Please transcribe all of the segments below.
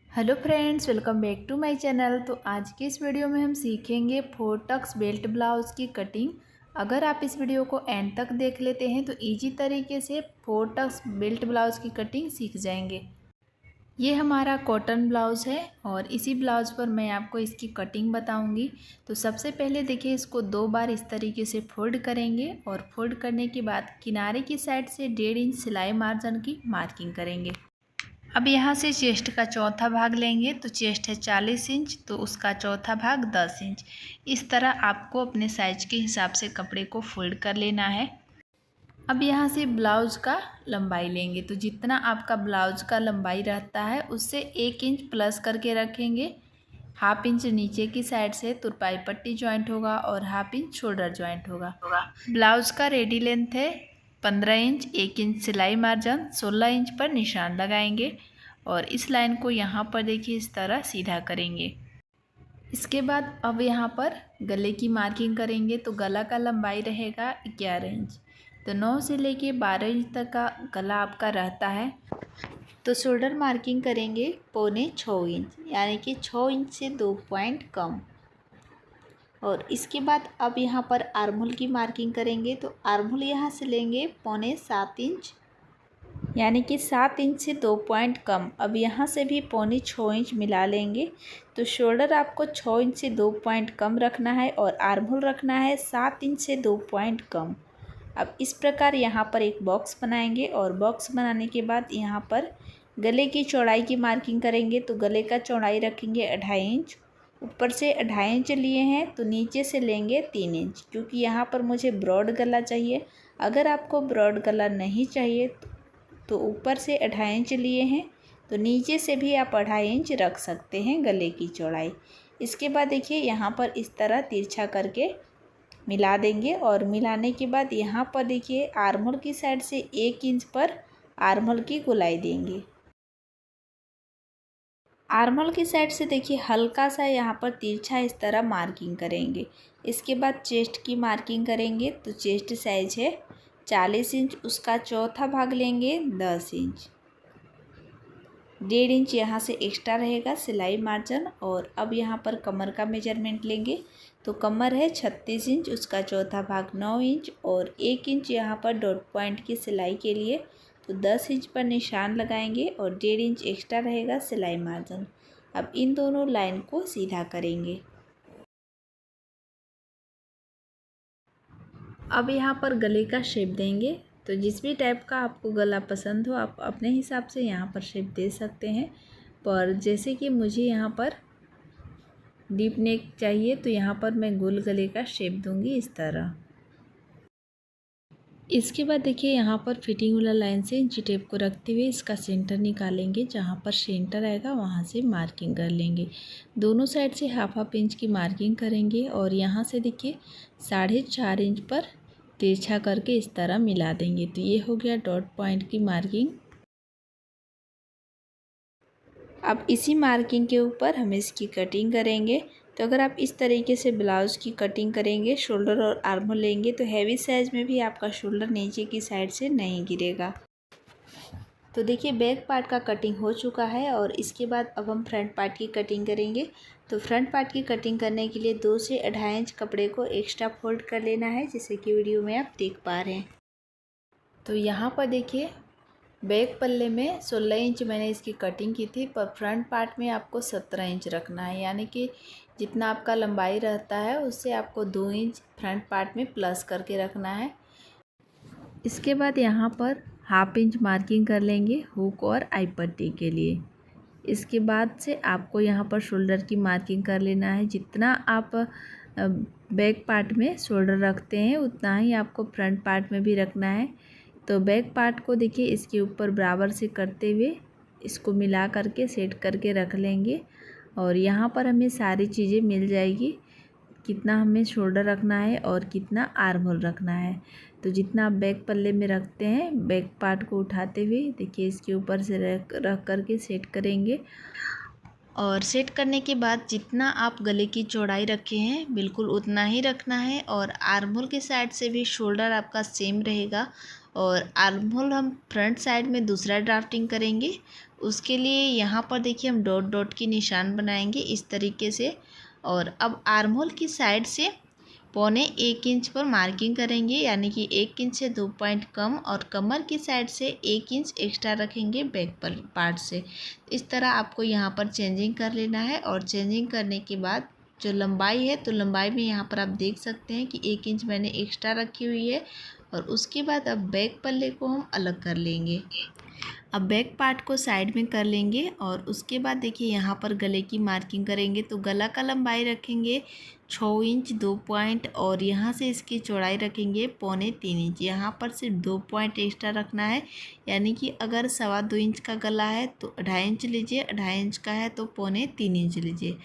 Hello friends, welcome back to my channel. तो आज की इस वीडियो में हम सीखेंगे 4 टक्स बेल्ट ब्लाउज़ की कटिंग। अगर आप इस वीडियो को एंड तक देख लेते हैं तो इजी तरीके से 4 टक्स बेल्ट ब्लाउज़ की कटिंग सीख जाएंगे। ये हमारा कॉटन ब्लाउज़ है और इसी ब्लाउज़ पर मैं आपको इसकी कटिंग बताऊंगी। तो सबसे पहले देखिए, इसको 2 बार इस तरीके से फोल्ड करेंगे और फोल्ड करने के बाद किनारे की साइड से 1.5 इंच सिलाई मार्जिन की मार्किंग करेंगे। अब यहाँ से चेस्ट का चौथा भाग लेंगे। तो चेस्ट है 40 इंच, तो उसका चौथा भाग 10 इंच। इस तरह आपको अपने साइज के हिसाब से कपड़े को फोल्ड कर लेना है। अब यहाँ से ब्लाउज़ का लंबाई लेंगे। तो जितना आपका ब्लाउज़ का लंबाई रहता है उससे 1 इंच प्लस करके रखेंगे। हाफ इंच नीचे की साइड से तुरपाई पट्टी जॉइंट होगा और हाफ इंच शोल्डर जॉइंट होगा। ब्लाउज़ का रेडी लेंथ है 15 इंच। 1 इंच सिलाई मार्जिन, 16 इंच पर निशान लगाएंगे और इस लाइन को यहाँ पर देखिए इस तरह सीधा करेंगे। इसके बाद अब यहाँ पर गले की मार्किंग करेंगे। तो गला का लंबाई रहेगा 11 इंच। तो 9 से लेके 12 इंच तक का गला आपका रहता है। तो शोल्डर मार्किंग करेंगे 6.25 इंच, यानी कि 6 इंच से 2 पॉइंट कम। और इसके बाद अब यहाँ पर आर्महोल की मार्किंग करेंगे। तो आर्महोल यहाँ से लेंगे 6.25 इंच, यानी कि 7 इंच से 2 पॉइंट कम। अब यहाँ से भी 6.25 इंच मिला लेंगे। तो शोल्डर आपको 6 इंच से 2 पॉइंट कम रखना है और आर्महोल रखना है 7 इंच से 2 पॉइंट कम। अब इस प्रकार यहाँ पर एक बॉक्स बनाएंगे और बॉक्स बनाने के बाद यहाँ पर गले की चौड़ाई की मार्किंग करेंगे। तो गले का चौड़ाई रखेंगे 2.5 इंच। ऊपर से 2.5 इंच लिए हैं तो नीचे से लेंगे 3 इंच, क्योंकि यहाँ पर मुझे ब्रॉड गला चाहिए। अगर आपको ब्रॉड गला नहीं चाहिए तो ऊपर से 2.5 इंच लिए हैं तो नीचे से भी आप 2.5 इंच रख सकते हैं गले की चौड़ाई। इसके बाद देखिए यहाँ पर इस तरह तिरछा करके मिला देंगे और मिलाने के बाद यहाँ पर देखिए आर्महोल की साइड से 1 इंच पर आर्महोल की गोलाई देंगे। आर्महोल की साइड से देखिए हल्का सा यहाँ पर तिरछा इस तरह मार्किंग करेंगे। इसके बाद चेस्ट की मार्किंग करेंगे। तो चेस्ट साइज है 40 इंच, उसका चौथा भाग लेंगे 10 इंच। 1.5 इंच यहाँ से एक्स्ट्रा रहेगा सिलाई मार्जिन। और अब यहाँ पर कमर का मेजरमेंट लेंगे। तो कमर है 36 इंच, उसका चौथा भाग 9 इंच और 1 इंच यहाँ पर डॉट पॉइंट की सिलाई के लिए। तो 10 इंच पर निशान लगाएंगे और 1.5 इंच एक्स्ट्रा रहेगा सिलाई मार्जिन। अब इन दोनों लाइन को सीधा करेंगे। अब यहाँ पर गले का शेप देंगे। तो जिस भी टाइप का आपको गला पसंद हो आप अपने हिसाब से यहाँ पर शेप दे सकते हैं। पर जैसे कि मुझे यहाँ पर डीप नेक चाहिए तो यहाँ पर मैं गोल गले का शेप दूंगी इस तरह। इसके बाद देखिए यहाँ पर फिटिंग वाला लाइन से इंची टेप को रखते हुए इसका सेंटर निकालेंगे। जहाँ पर सेंटर आएगा वहाँ से मार्किंग कर लेंगे। दोनों साइड से हाफ इंच की मार्किंग करेंगे और यहाँ से देखिए 4.5 इंच पर तिरछा करके इस तरह मिला देंगे। तो ये हो गया डॉट पॉइंट की मार्किंग। अब इसी मार्किंग के ऊपर हम इसकी कटिंग करेंगे। तो अगर आप इस तरीके से ब्लाउज़ की कटिंग करेंगे, शोल्डर और आर्महोल लेंगे, तो हैवी साइज़ में भी आपका शोल्डर नीचे की साइड से नहीं गिरेगा। तो देखिए बैक पार्ट का कटिंग हो चुका है और इसके बाद अब हम फ्रंट पार्ट की कटिंग करेंगे। तो फ्रंट पार्ट की कटिंग करने के लिए 2 से 2.5 इंच कपड़े को एक्स्ट्रा फोल्ड कर लेना है, जैसे कि वीडियो में आप देख पा रहे हैं। तो यहाँ पर देखिए बैक पल्ले में 16 इंच मैंने इसकी कटिंग की थी, पर फ्रंट पार्ट में आपको 17 इंच रखना है, यानी कि जितना आपका लंबाई रहता है उससे आपको 2 इंच फ्रंट पार्ट में प्लस करके रखना है। इसके बाद यहाँ पर हाफ इंच मार्किंग कर लेंगे हुक और आई पट्टी के लिए। इसके बाद से आपको यहाँ पर शोल्डर की मार्किंग कर लेना है। जितना आप बैक पार्ट में शोल्डर रखते हैं उतना ही आपको फ्रंट पार्ट में भी रखना है। तो बैक पार्ट को देखिए इसके ऊपर बराबर से करते हुए इसको मिला करके सेट करके रख लेंगे और यहाँ पर हमें सारी चीज़ें मिल जाएगी, कितना हमें शोल्डर रखना है और कितना आर्महोल रखना है। तो जितना आप बैक पल्ले में रखते हैं बैक पार्ट को उठाते हुए देखिए इसके ऊपर से रख करके सेट करेंगे। और सेट करने के बाद जितना आप गले की चौड़ाई रखे हैं बिल्कुल उतना ही रखना है और आर्महोल के साइड से भी शोल्डर आपका सेम रहेगा और आर्म होल हम फ्रंट साइड में दूसरा ड्राफ्टिंग करेंगे। उसके लिए यहाँ पर देखिए हम डॉट डॉट की निशान बनाएंगे इस तरीके से। और अब आर्म होल की साइड से 1.25 इंच पर मार्किंग करेंगे, यानी कि 1 इंच से 2 पॉइंट कम, और कमर की साइड से 1 इंच एक्स्ट्रा रखेंगे बैक पर पार्ट से। इस तरह आपको यहाँ पर चेंजिंग कर लेना है। और चेंजिंग करने के बाद जो लंबाई है, तो लंबाई में यहाँ पर आप देख सकते हैं कि 1 इंच मैंने एक्स्ट्रा रखी हुई है। और उसके बाद अब बैक पल्ले को हम अलग कर लेंगे। अब बैक पार्ट को साइड में कर लेंगे और उसके बाद देखिए यहाँ पर गले की मार्किंग करेंगे। तो गला का लंबाई रखेंगे 6 इंच 2 पॉइंट, और यहाँ से इसकी चौड़ाई रखेंगे 3.25 इंच। यहाँ पर सिर्फ 2 पॉइंट एक्स्ट्रा रखना है, यानी कि अगर 2.25 इंच का गला है तो 2.5 इंच लीजिए, 2.5 इंच का है तो 3.25 इंच लीजिए।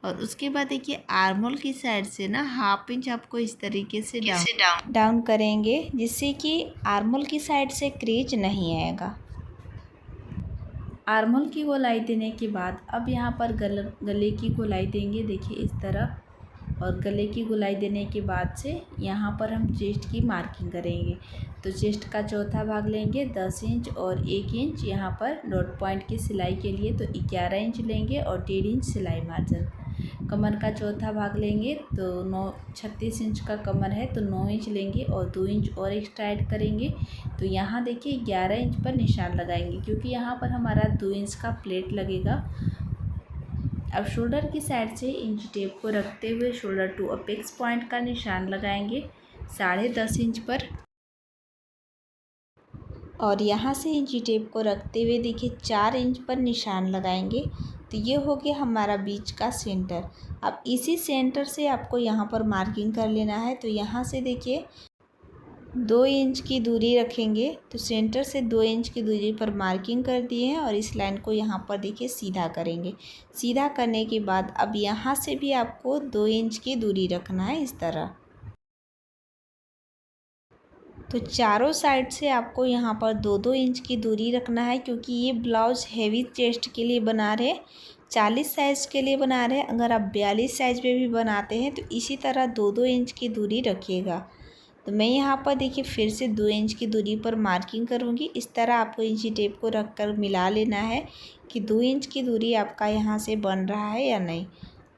और उसके बाद देखिए आर्म होल की साइड से ना 1/2 इंच आपको इस तरीके से डाउन करेंगे, जिससे कि आर्म होल की साइड से क्रीज नहीं आएगा। आर्म होल की गोलाई देने के बाद अब यहाँ पर गले की गोलाई देंगे, देखिए इस तरह। और गले की गोलाई देने के बाद से यहाँ पर हम चेस्ट की मार्किंग करेंगे। तो चेस्ट का चौथा भाग लेंगे 10 इंच, और 1 इंच यहाँ पर डॉट पॉइंट की सिलाई के लिए तो 11 इंच लेंगे, और 1.5 इंच सिलाई मार्जिन। कमर का चौथा भाग लेंगे तो 36 इंच का कमर है तो 9 इंच लेंगे, और 2 इंच और एक्स्ट्रा ऐड करेंगे। तो यहाँ देखिए 11 इंच पर निशान लगाएंगे, क्योंकि यहाँ पर हमारा 2 इंच का प्लेट लगेगा। अब शोल्डर की साइड से इंच टेप को रखते हुए शोल्डर टू अपेक्स पॉइंट का निशान लगाएंगे 10.5 इंच पर। और यहाँ से इंची टेप को रखते हुए देखिए 4 इंच पर निशान लगाएंगे। तो ये हो गया हमारा बीच का सेंटर। अब इसी सेंटर से आपको यहाँ पर मार्किंग कर लेना है। तो यहाँ से देखिए 2 इंच की दूरी रखेंगे। तो सेंटर से 2 इंच की दूरी पर मार्किंग कर दिए हैं, और इस लाइन को यहाँ पर देखिए सीधा करेंगे। सीधा करने के बाद अब यहाँ से भी आपको 2 इंच की दूरी रखना है इस तरह। तो चारों साइड से आपको यहाँ पर 2-2 इंच की दूरी रखना है, क्योंकि ये ब्लाउज़ हैवी चेस्ट के लिए बना रहे, 40 साइज़ के लिए बना रहे। अगर आप 42 साइज़ में भी बनाते हैं तो इसी तरह 2-2 इंच की दूरी रखिएगा। तो मैं यहाँ पर देखिए फिर से 2 इंच की दूरी पर मार्किंग करूँगी। इस तरह आपको इंची टेप को रख कर मिला लेना है कि 2 इंच की दूरी आपका यहाँ से बन रहा है या नहीं।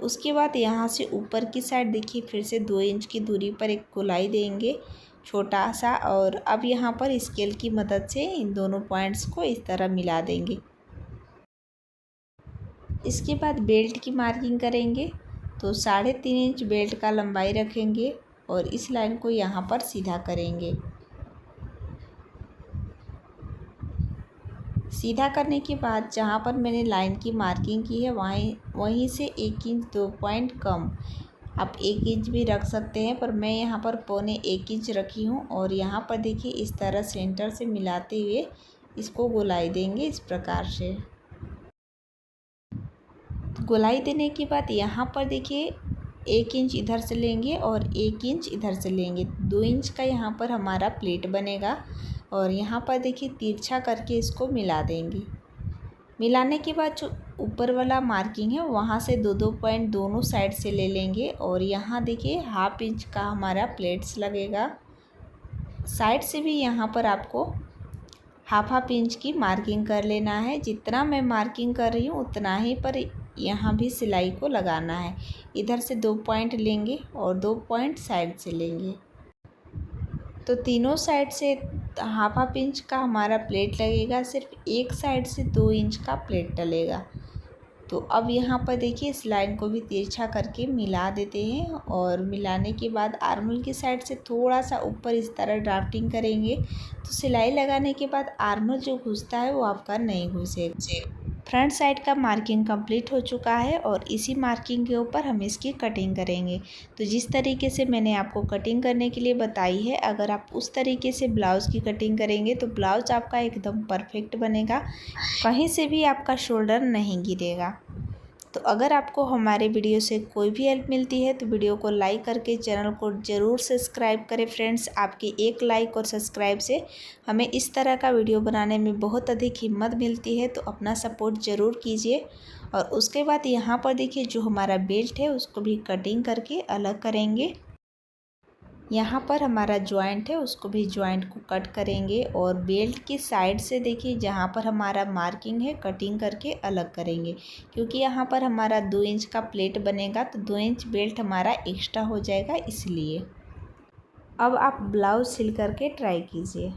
उसके बाद यहाँ से ऊपर की साइड देखिए फिर से 2 इंच की दूरी पर एक गोलाई देंगे छोटा सा, और अब यहाँ पर स्केल की मदद से इन दोनों पॉइंट्स को इस तरह मिला देंगे। इसके बाद बेल्ट की मार्किंग करेंगे। तो 3.5 इंच बेल्ट का लंबाई रखेंगे, और इस लाइन को यहाँ पर सीधा करेंगे। सीधा करने के बाद जहाँ पर मैंने लाइन की मार्किंग की है वहीं से 1 इंच 2 पॉइंट कम, आप 1 इंच भी रख सकते हैं, पर मैं यहाँ पर 1.25 इंच रखी हूँ। और यहाँ पर देखिए इस तरह सेंटर से मिलाते हुए इसको गोलाई देंगे इस प्रकार से। गोलाई देने के बाद यहाँ पर देखिए 1 इंच इधर से लेंगे और 1 इंच इधर से लेंगे। 2 इंच का यहाँ पर हमारा प्लेट बनेगा, और यहाँ पर देखिए तिरछा करके इसको मिला देंगे। मिलाने के बाद जो ऊपर वाला मार्किंग है वहाँ से 2-2 पॉइंट दोनों साइड से ले लेंगे, और यहाँ देखिए 1/2 इंच का हमारा प्लेट्स लगेगा। साइड से भी यहाँ पर आपको 1/2 इंच की मार्किंग कर लेना है। जितना मैं मार्किंग कर रही हूँ उतना ही पर यहाँ भी सिलाई को लगाना है। इधर से 2 पॉइंट लेंगे और 2 पॉइंट साइड से लेंगे। तो तीनों साइड से 1/2 इंच का हमारा प्लेट लगेगा, सिर्फ एक साइड से 2 इंच का प्लेट डलेगा। तो अब यहाँ पर देखिए इस लाइन को भी तिरछा करके मिला देते हैं, और मिलाने के बाद आर्म होल की साइड से थोड़ा सा ऊपर इस तरह ड्राफ्टिंग करेंगे। तो सिलाई लगाने के बाद आर्म होल जो घुसता है वो आपका नहीं घुसेगा। फ्रंट साइड का मार्किंग कंप्लीट हो चुका है, और इसी मार्किंग के ऊपर हम इसकी कटिंग करेंगे। तो जिस तरीके से मैंने आपको कटिंग करने के लिए बताई है, अगर आप उस तरीके से ब्लाउज़ की कटिंग करेंगे तो ब्लाउज़ आपका एकदम परफेक्ट बनेगा, कहीं से भी आपका शोल्डर नहीं गिरेगा। तो अगर आपको हमारे वीडियो से कोई भी हेल्प मिलती है तो वीडियो को लाइक करके चैनल को ज़रूर सब्सक्राइब करें फ्रेंड्स। आपके एक लाइक और सब्सक्राइब से हमें इस तरह का वीडियो बनाने में बहुत अधिक हिम्मत मिलती है, तो अपना सपोर्ट ज़रूर कीजिए। और उसके बाद यहाँ पर देखिए जो हमारा बेल्ट है उसको भी कटिंग करके अलग करेंगे। यहाँ पर हमारा जॉइंट है उसको भी जॉइंट को कट करेंगे और बेल्ट की साइड से देखिए जहाँ पर हमारा मार्किंग है कटिंग करके अलग करेंगे, क्योंकि यहाँ पर हमारा 2 इंच का प्लेट बनेगा तो 2 इंच बेल्ट हमारा एक्स्ट्रा हो जाएगा इसलिए। अब आप ब्लाउज़ सिल करके ट्राई कीजिए।